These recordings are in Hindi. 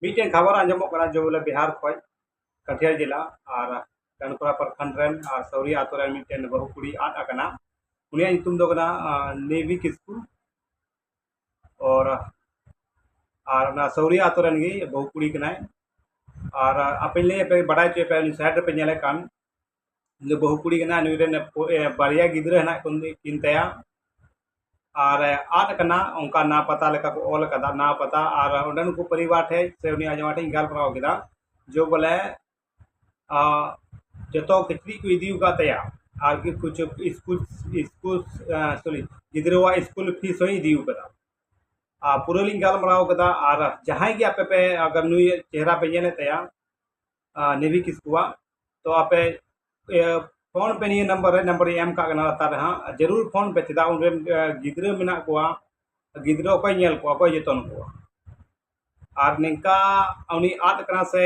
मीटे खबर आंजमोग कना जो बोले बिहार खय कटिहार जिला और टनकोरा प्रखंड रेन और सौरी आतो रेन मीटे बहु कुड़ी आद आकना उनिया नितुम दो कना नेवी किस्कू और सौरी आतो रेन गी बहु कुड़ी कनाय और आपे ले पे बड़ाई चे पे साइड पे नेले कान बहु कुड़ी कना नुरेन बारिया गिद्रा हना किनतया और आद कना उनका ना पता लेका को ऑल कदा ना पता और उडन को परिवार ठे से उनी आजमा ठे गाल पराव केदा जो बोले जतो कितनी को इदी का तया और कि कुछ स्कूल स्कूल सॉरी गिद्रवा स्कूल फीस होई इदी कदा पुरलिंग गाल पराव कदा और जहां की आपे पे अगर नुई चेहरा पे नेले तया नेवी किस्कुआ तो आपे फोन पे नहीं नंबर एम का तार हाँ जरूर फोन पे चेदा उन गिद्रा मेना कोआ गिद्रा अकोय नेल कोआ अकोय जतन कोआ और निका उनी आद कना से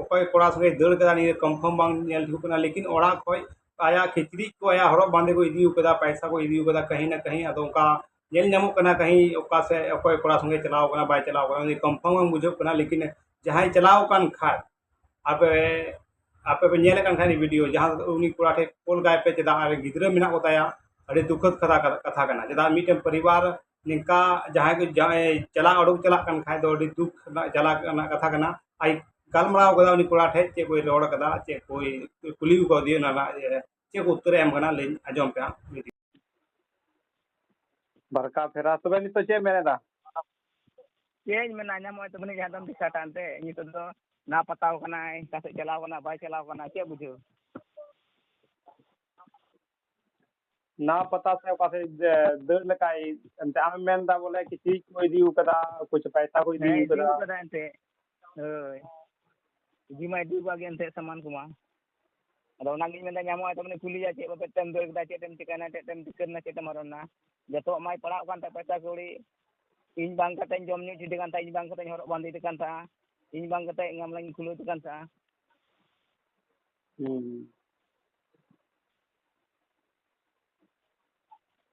अकोय कोड़ा संगे दड़ कदा नि कंफर्म बांग नेल ठुक कना लेकिन ओड़ा खय आया खिचड़ी को आया हरो बांधे को इदी कदा पैसा को इदी कदा कहीं ना कहीं अदो का नेल नामो कना कहीं ओका से अकोय कोड़ा संगे चलाव कना बाय चलाव कना कंफर्म बांग बुझो कना लेकिन जहां चलाव कान खाय आपे आपे पे नेले कान खानी वीडियो जहां उनी कोड़ा ठे कोल गाय पे चेदा गिद्रा मेना को ताया अरे दुखद कथा कना चेदा मीटे परिवार निका जहां को चला अड़क चला कान खाय दो अड़ी दुख चला कथा कना आई गालमराव कदा उनी कोड़ा ठे चे कोई रोड कदा चे कोई कुली को दियो ना चे को उत्तर एम कना ले आजम पे बरका फेरा तबे नि तो चे मेने दा चे मेना नाम तो बने जहां दिशा टानते नि तो ना पताव कना कासे चलाव कना बाय चलाव कना चे बुझो ना पता से पासे दड़ लकाई अंते आम मेन दा बोले कि चीज को इदी कदा कुछ पैसा को इदी कदा अंते होय जी मा इदी बागे अंते सामान कुमा अदो ना गिन मेना नामो तो बने कुली जा चे बापे टेम दड़ कदा चे टेम चिकाना टेम चिकना चे तमारना जतो माय पड़ाव कान पैसा कोड़ी इन बांग कते जम न्यू चिदि कान ता इन बांग कते हरो बांधी कान ता इन बांग कते ngam lang खुलो कान ता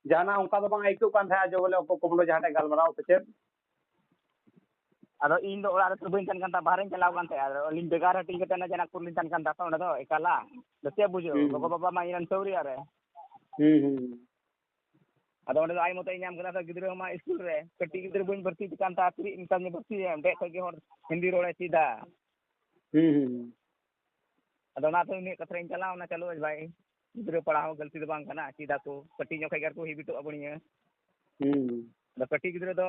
जाना उनका तो बांग आइको कान था जो बोले को कोमलो जहां गालमराव से अदो इन दो ओड़ा रे बइन तन कान ता बाहर चलाव कान ता अदो लिन बेगार हटिंग कते ना जना कुरलिन तन कान ता तो दो एकाला दसे बुझो गोगो बाबा मा इन सौरी रे अदो ओडे आई मते नाम कना गिद्रा मा स्कूल रे कटी गिद्रा बइन भर्ती कान ता फ्री इनकम ने भर्ती है डे खगे हर हिंदी रोड़े सीधा अदो ना तो नि कतरे चलाव ना चलो भाई गिद्रा पढ़ाओ गलती तो बांग कना सीधा को कटी जो खगर को हिबितो अबणिया द कटी गिद्रा दो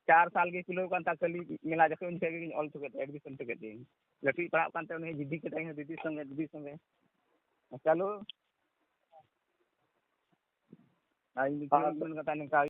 4 साल के किलो कान ता कली मिला जके उन के ऑल टुगेदर एडमिशन टुगेदर लटी पढ़ाव कान ता उन जिद्दी के ताई दीदी संगे चलो आई निकल कता निका